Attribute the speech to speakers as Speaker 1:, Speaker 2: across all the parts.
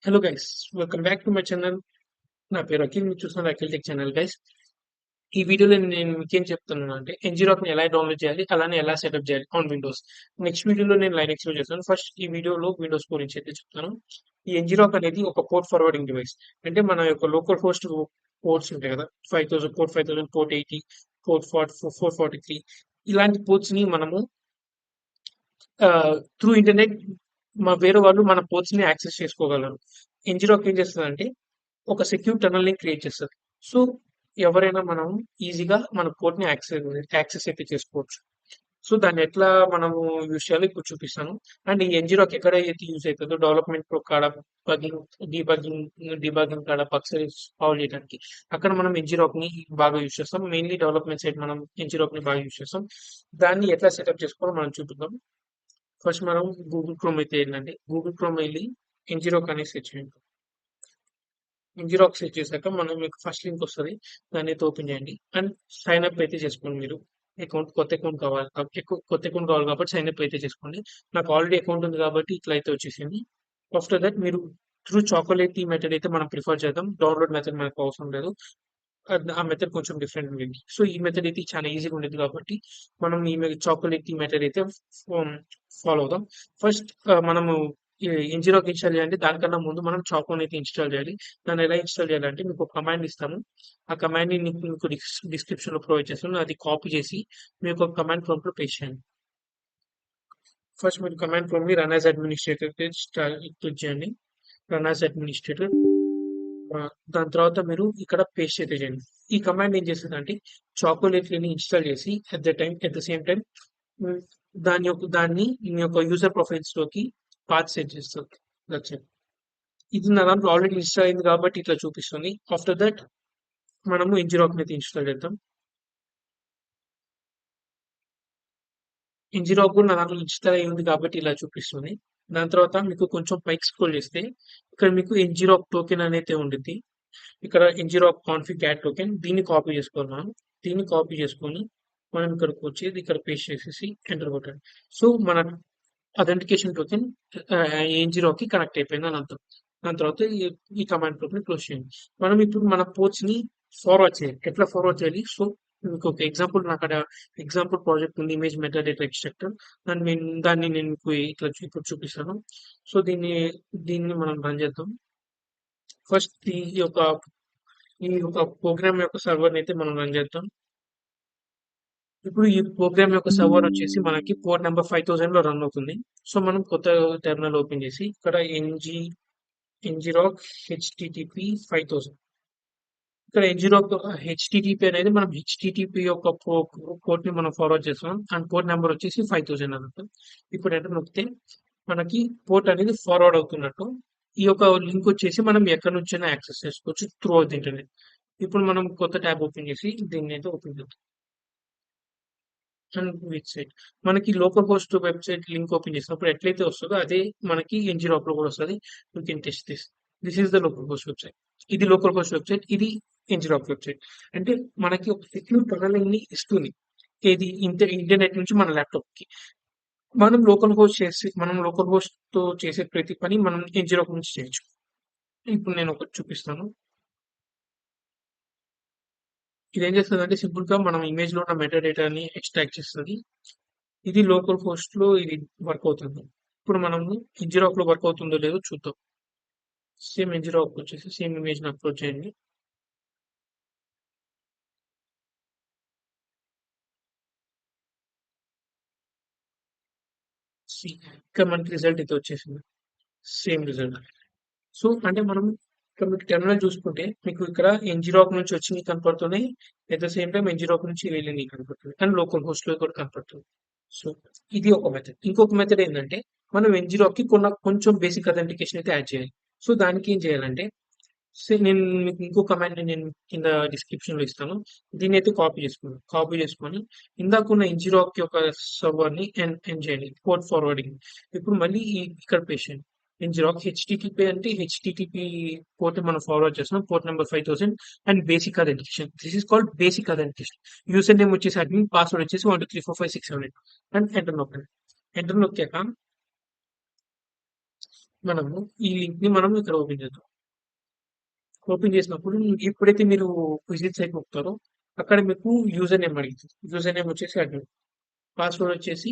Speaker 1: Hello guys, welcome back to my channel. నా పేరు అఖిల్. మీరు చూస్తున్నారు అఖిల్ టెక్ ఛానల్ గైస్. ఈ వీడియోలో నేను మీకేం చెప్తున్నాను అంటే ని ఎలా డౌన్లోడ్ చేయాలి, అలానే ఎలా సెటప్ చేయాలి ఆన్ విండోస్. నెక్స్ట్ వీడియోలో నేను లైనక్స్ యూజ్ చేస్తాను. ఫస్ట్ ఈ వీడియోలో విండోస్ గురించి అయితే చెప్తాను. ఈ ఎన్జిరాక్ అనేది ఒక పోర్ట్ ఫార్వర్డింగ్ డివైస్. అంటే మన యొక్క లోకల్ హోస్ట్ పోర్ట్స్ ఉంటాయి కదా, 5000 పోర్ట్ 80, పోర్ట్ 443, ఇలాంటి పోర్ట్స్ ని మనము త్రూ ఇంటర్నెట్ వేరే వాళ్ళు మన పోర్ట్స్ ని యాక్సెస్ చేసుకోగలరు. ఎన్జిరాక్ ఏం చేస్తుందంటే ఒక సెక్యూర్ టనల్ ని క్రియేట్ చేస్తది. సో ఎవరైనా మనం ఈజీగా మన పోర్ట్ ని యాక్సెస్ అయితే చేసుకోవచ్చు. సో దాన్ని ఎట్లా మనము యూజ్ చేయాలో ఇప్పుడు చూపిస్తాను. అండ్ ఈ ఎన్జిరాక్ ఎక్కడ అయితే యూజ్ అవుతుందో డెవలప్మెంట్ కాడ, బగ్గింగ్ డీబగ్గింగ్ కాడ, బగ్స్ సాల్వ్ చేయడానికి అక్కడ మనం ఎన్జిరాక్ ని బాగా యూజ్ చేస్తాం. మెయిన్లీ డెవలప్మెంట్ సైడ్ మనం ఎన్జిరాక్ ని బాగా యూజ్ చేస్తాం. దాన్ని ఎట్లా సెటప్ చేసుకోవాలో మనం చూపిద్దాం. ఫస్ట్ మనం గూగుల్ క్రోమ్ అయితే ఏంటంటే గూగుల్ క్రోమ్ వెళ్ళి ఎన్జిరాక్ అనేది సెర్చ్ చేయండి. ఎన్జిరాక్ సెర్చ్ చేశాక మీకు ఫస్ట్ లింక్ వస్తుంది. దాన్ని అయితే ఓపెన్ చేయండి అండ్ సైన్ అప్ అయితే చేసుకోండి. మీరు కొత్త అకౌంట్ కావాలి, కొత్త అకౌంట్ కావాలి కాబట్టి సైన్ అప్ అయితే చేసుకోండి. నాకు ఆల్రెడీ అకౌంట్ ఉంది కాబట్టి ఇట్లా అయితే వచ్చేసింది. ఆఫ్టర్ దట్ మీరు త్రూ చాకోలేట్ ఈ మెథడ్ అయితే మనం ప్రిఫర్ చేద్దాం. డౌన్లోడ్ మెథడ్ మనకు అవసరం లేదు. ఆ మెథడ్ కొంచెం డిఫరెంట్ ఉంది. సో ఈ మెథడ్ అయితే చాలా ఈజీగా ఉండేది కాబట్టి మనం ఈ చాకోలేట్ ఈ మెథడ్ అయితే ఫాలో అవుదాం. ఫస్ట్ మనము ఎన్జిరాక్ ఇన్స్టాల్ చేయాలంటే దానికన్నా ముందు మనం చాకోని అయితే ఇన్స్టాల్ చేయాలి. దాన్ని ఎలా ఇన్స్టాల్ చేయాలంటే మీకు ఒక కమాండ్ ఇస్తాము. ఆ కమాండ్ ని మీకు డిస్క్రిప్షన్ లో ప్రొవైడ్ చేస్తాను. అది కాపీ చేసి మీకు ఒక కమాండ్ ప్రాంప్ట్ లో పేస్ట్ చేయండి. ఫస్ట్ మీరు కమాండ్ ప్రాంప్ట్ ని రన్ యాజ్ అడ్మినిస్ట్రేటర్ క్లిక్ చేయండి. Run as administrator. దాని తర్వాత మీరు ఇక్కడ పేస్ట్ అయితే చేయండి. ఈ కమాండ్ ఏం చేస్తుందంటే చాకోలేట్లని ఇన్స్టాల్ చేసి అట్ ద సేమ్ టైం దాన్ని మీ యొక్క యూజర్ ప్రొఫైల్స్ లోకి పాత్ సెట్ చేస్తుంది. That's it. ఇది నా దాంట్లో ఆల్రెడీ ఇన్స్టాల్ అయింది కాబట్టి ఇట్లా చూపిస్తుంది. ఆఫ్టర్ దట్ మనము ఎన్జిరాక్ అయితే ఇన్స్టాల్ చేద్దాం. ఎన్జిరాక్ కూడా నా దాంట్లో ఇన్స్టాల్ అయి ఉంది కాబట్టి ఇలా చూపిస్తుంది. దాని తర్వాత మీకు కొంచెం పైకి స్క్రోల్ చేస్తే ఇక్కడ మీకు ఎన్జిరాక్ టోకెన్ అనేది ఉంటుంది. ఇక్కడ ఎన్జిరాక్ కాన్ఫిగ్ యాడ్ టోకెన్ దీన్ని కాపీ చేసుకోవాలి. దీన్ని కాపీ చేసుకొని మనం ఇక్కడికి వచ్చేది ఇక్కడ పేస్ట్ చేసేసి ఎంటర్ కొట్టండి. సో మన అథెంటికేషన్ టోకెన్ ఎన్జిరాక్ కి కనెక్ట్ అయిపోయింది అని అర్థం. దాని తర్వాత ఈ కమాండ్ ని క్లోజ్ చేయండి. మనం ఇప్పుడు మన పోర్ట్స్ ని ఫార్వర్డ్ చేయాలి. ఎట్లా ఫార్వర్డ్ చేయాలి? సో మీకు ఒక ఎగ్జాంపుల్, నాకు అక్కడ ఎగ్జాంపుల్ ప్రాజెక్ట్ ఉంది, ఇమేజ్ మెటాడేటా ఎక్స్ట్రాక్టర్. దాన్ని నేను మీకు ఇట్లా ఇప్పుడు చూపిస్తాను. సో దీన్ని మనం రన్ చేద్దాం. ఫస్ట్ ఈ యొక్క ప్రోగ్రామ్ యొక్క సర్వర్ అయితే మనం రన్ చేద్దాం. ఇప్పుడు ఈ ప్రోగ్రామ్ యొక్క సర్వర్ వచ్చేసి మనకి పోర్ట్ నెంబర్ 5000 లో రన్ అవుతుంది. సో మనం కొత్త టెర్మినల్ ఓపెన్ చేసి ఇక్కడ ఎన్జిరాక్ హెచ్టిటిపి 5000, ఇక్కడ ఎన్జిరాక్ హెచ్టిటిపి అనేది మనం హెచ్టిటిపి యొక్క పోర్ట్ ని మనం ఫార్వర్డ్ చేస్తున్నాం అండ్ పోర్ట్ నెంబర్ వచ్చేసి 5000 అన్నట్టు. ఇప్పుడు ఎంటర్ నొక్కితే మనకి పోర్ట్ అనేది ఫార్వర్డ్ అవుతున్నట్టు. ఈ యొక్క లింక్ వచ్చేసి మనం ఎక్కడి నుంచైనా యాక్సెస్ చేసుకోవచ్చు త్రూ అవుట్ ఇంటర్నెట్. ఇప్పుడు మనం కొత్త ట్యాబ్ ఓపెన్ చేసి దీన్ని అయితే ఓపెన్ చేద్దాం. అండ్ వెబ్సైట్ మనకి local host website link open చేసినప్పుడు ఎట్లయితే వస్తుందో అదే మనకి ఎన్జిరాక్ లో కూడా వస్తుంది. You can test this is the local host website. ఇది లోకల్ హోస్ట్ వెబ్సైట్, ఇది ఎన్జిరాక్ వెబ్సైట్. అంటే మనకి ఒక సెక్యూర్ టనలింగ్ ని ఇస్తుంది. ఇది ఇంటర్నెట్ నుంచి మన ల్యాప్టాప్ కి మనం లోకల్ హోస్ట్ తో చేసే ప్రతి పని మనం ఎన్జిరాక్ నుంచి చేయొచ్చు. ఇప్పుడు నేను ఒకటి చూపిస్తాను. ఇది ఏం చేస్తుందంటే సింపుల్ గా మనం ఇమేజ్ లో ఉన్న మెటాడేటాని ఎక్స్ట్రాక్ట్ చేస్తుంది. ఇది లోకల్ హోస్ట్ లో ఇది వర్క్ అవుతుంది. ఇప్పుడు మనము ఎన్జిరాక్ లో వర్క్ అవుతుందో లేదో చూద్దాం. సేమ్ ఎన్జిరాక్ వచ్చేసి సేమ్ ఇమేజ్ ని అప్లోడ్ చేయండి. ఇక్కడ మనకి రిజల్ట్ అయితే వచ్చేసింది. Same result. సో అంటే మనం ఇక్కడ మీకు టెర్మినల్ చూసుకుంటే మీకు ఇక్కడ ఎన్జిరాక్ నుంచి వచ్చినవి కనపడుతున్నాయి. అట్ ద సేమ్ టైం ఎన్జిరాక్ నుంచి వెళ్ళినవి కనపడుతుంది అండ్ లోకల్ హోస్ట్ లో కూడా కనపడుతుంది. సో ఇది ఒక మెథడ్. ఇంకొక మెథడ్ ఏంటంటే మనం ఎన్జిరాక్ కి కొంచెం బేసిక్ అథెంటికేషన్ అయితే యాడ్ చేయాలి. సో దానికి ఏం చేయాలంటే నేను మీకు ఇంకో కమాండ్ నేను కింద డిస్క్రిప్షన్ లో ఇస్తాను. దీన్ని అయితే కాపీ చేసుకొని ఇందాకున్న ఎన్జిరాక్ యొక్క సర్వర్ ని ఎండ్ చేయండి, పోర్ట్ ఫార్వర్డింగ్. ఇప్పుడు మళ్ళీ ఇక్కడ పేస్ట్ చేయండి. ఎన్జిరాక్ హెచ్టిటిపి అంటే హెచ్టిటిపి పోర్ట్ మనం ఫార్వర్డ్ చేస్తున్నాం, port number 5000 and basic authentication. This is called basic authentication. User name వచ్చేసి అడ్మిన్, పాస్వర్డ్ వచ్చేసి 1 2 3 4 5 6 7 8 అండ్ ఎంటర్ నొక్కండి. ఎంటర్ నొక్కాక మనము ఈ లింక్‌ని మనం ఇక్కడ ఓపెన్ చేద్దాం. ఓపెన్ చేసినప్పుడు ఎప్పుడైతే మీరు విజిట్ సైట్ నొక్కుతారో అక్కడ మీకు యూజర్ నేమ్ అడుగుతది. యూజర్ నేమ్ వచ్చేసి అడ్మిన్. పాస్వర్డ్ వచ్చేసి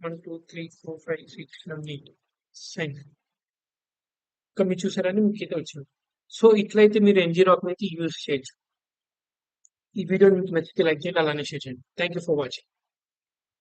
Speaker 1: 1, 2, 3, 4, 5, 6, 7, 8 సైన్. ఇక్కడ మీరు చూసారని మీకైతే వచ్చింది. సో ఇట్లయితే మీరు NG Rock నుంచి యూజ్ చేయొచ్చు. ఈ వీడియో మీకు నచ్చితే లైక్ చేయండి. అలానే షేర్ చేయండి. Thank you for watching.